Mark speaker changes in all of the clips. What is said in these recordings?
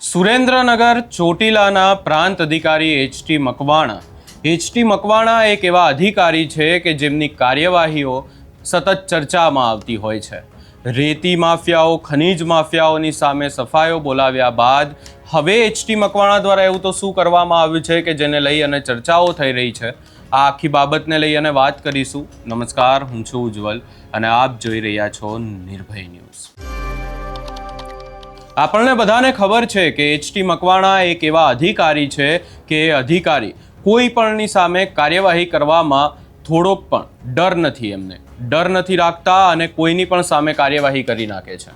Speaker 1: સુરેન્દ્રનગર ચોટીલાના પ્રાંત અધિકારી એચ.ટી. મકવાણા એક એવા અધિકારી છે કે જેમની કાર્યવાહીઓ સતત ચર્ચામાં આવતી હોય છે. રેતી માફિયાઓ, ખનીજ માફિયાઓની સામે સફાઈઓ બોલાવ્યા બાદ હવે એચ.ટી. મકવાણા દ્વારા એવું તો શું કરવામાં આવ્યું છે કે જેને લઈ અને ચર્ચાઓ થઈ રહી છે. આ આખી બાબતને લઈ અને વાત કરીશું. નમસ્કાર, હું છું ઉજ્જવલ અને આપ જોઈ રહ્યા છો નિર્ભય ન્યૂઝ. આપણને બધાને ખબર છે કે એચ.ટી. મકવાણા એક એવા અધિકારી છે કે અધિકારી કોઈ પણની સામે કાર્યવાહી કરવામાં થોડોક પણ ડર નથી, એમને ડર નથી રાખતા અને કોઈની પણ સામે કાર્યવાહી કરી નાખે છે.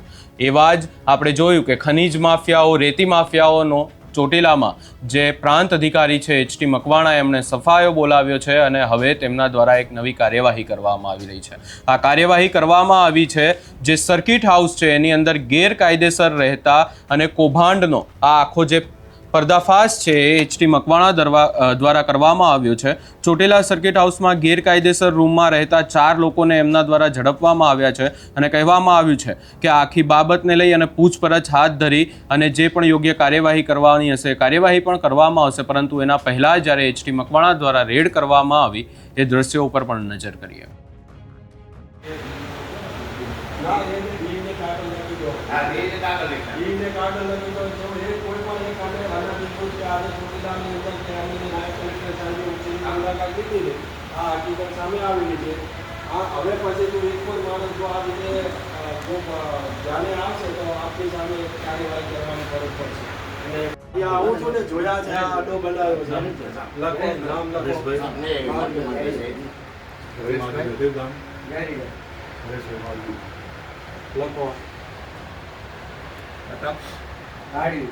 Speaker 1: એવા જ આપણે જોયું કે ખનીજ માફિયાઓ, રેતી માફિયાઓનો ચોટીલામાં જે પ્રાંત અધિકારી છે એચ.ટી. મકવાણા, એમણે સફાયો બોલાવ્યો છે અને હવે તેમના દ્વારા એક નવી કાર્યવાહી કરવામાં આવી રહી છે. આ કાર્યવાહી કરવામાં આવી છે જે સર્કિટ હાઉસ છે એની અંદર ગેરકાયદેસર રહેતા અને કૌભાંડનો આ આખો જે પર્દાફાશ છે એ એચ.ટી. મકવાણા દ્વારા કરવામાં આવ્યો છે. ચોટીલા સર્કિટ હાઉસમાં ગેરકાયદેસર રૂમમાં રહેતા 4 લોકોને એમના દ્વારા ઝડપવામાં આવ્યા છે અને કહેવામાં આવ્યું છે કે આખી બાબતને લઈ અને પૂછપરછ હાથ ધરી અને જે પણ યોગ્ય કાર્યવાહી કરવાની હશે કાર્યવાહી પણ કરવામાં આવશે. પરંતુ એના પહેલાં જ્યારે એચ.ટી. મકવાણા દ્વારા રેડ કરવામાં આવી એ દ્રશ્યો ઉપર પણ નજર કરીએ.
Speaker 2: સામે આવેલી છે. હવે પછી જો એક પણ માણસ જો આ રીતે જાણે આવશે તો આપણી સામે કાર્યવાહી કરવાની ફરજ પડશે. અને આવું છું ને જોયા છે, આ આડો બનાવ્યો છે. લખો નામ લખો. લખો ગાડી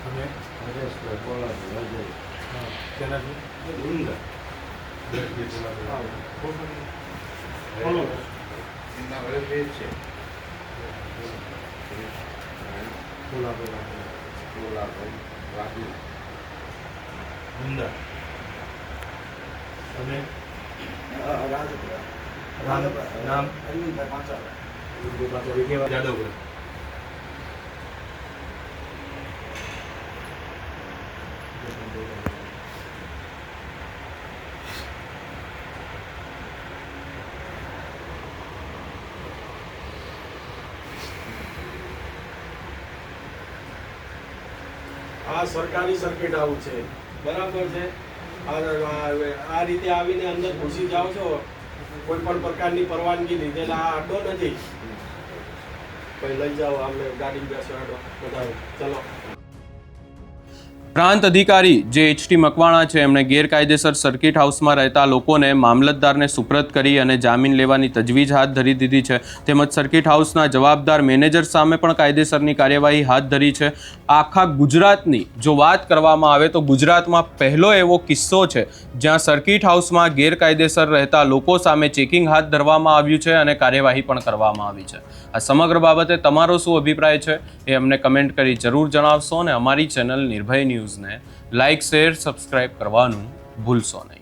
Speaker 2: અને હરેશભાઈ કોલાભાઈ તેનાથી ઉંદર નામ યાદવ. આ સરકારી સર્કિટ હાઉસ છે, બરાબર છે. આ રીતે આવીને અંદર ઘૂસી જાઓ છો, કોઈ પણ પ્રકારની પરવાનગી લીધેલા આ અડ્ડો નથી. કોઈ લઈ જાઓ, આમને ગાડી બેસો, અડ્ડો વધારો ચલો.
Speaker 1: પ્રાંત અધિકારી જે એચ.ટી. મકવાણા છે એમણે ગેરકાયદેસર સર્કિટ હાઉસમાં રહેતા લોકોને મામલતદારને સુપ્રત કરી અને જામીન લેવાની તજવીજ હાથ ધરી દીધી છે. તેમજ સર્કિટ હાઉસના જવાબદાર મેનેજર સામે પણ કાયદેસરની કાર્યવાહી હાથ ધરી છે. આખા ગુજરાતની જો વાત કરવામાં આવે તો ગુજરાતમાં પહેલો એવો કિસ્સો છે જ્યાં સર્કિટ હાઉસમાં ગેરકાયદેસર રહેતા લોકો સામે ચેકિંગ હાથ ધરવામાં આવ્યું છે અને કાર્યવાહી પણ કરવામાં આવી છે. આ સમગ્ર બાબતે તમારો શું અભિપ્રાય છે એ અમને કમેન્ટ કરી જરૂર જણાવશો અને અમારી ચેનલ નિર્ભય ન્યૂઝને લાઇક, શેર, સબસ્ક્રાઇબ કરવાનું ભૂલશો નહીં.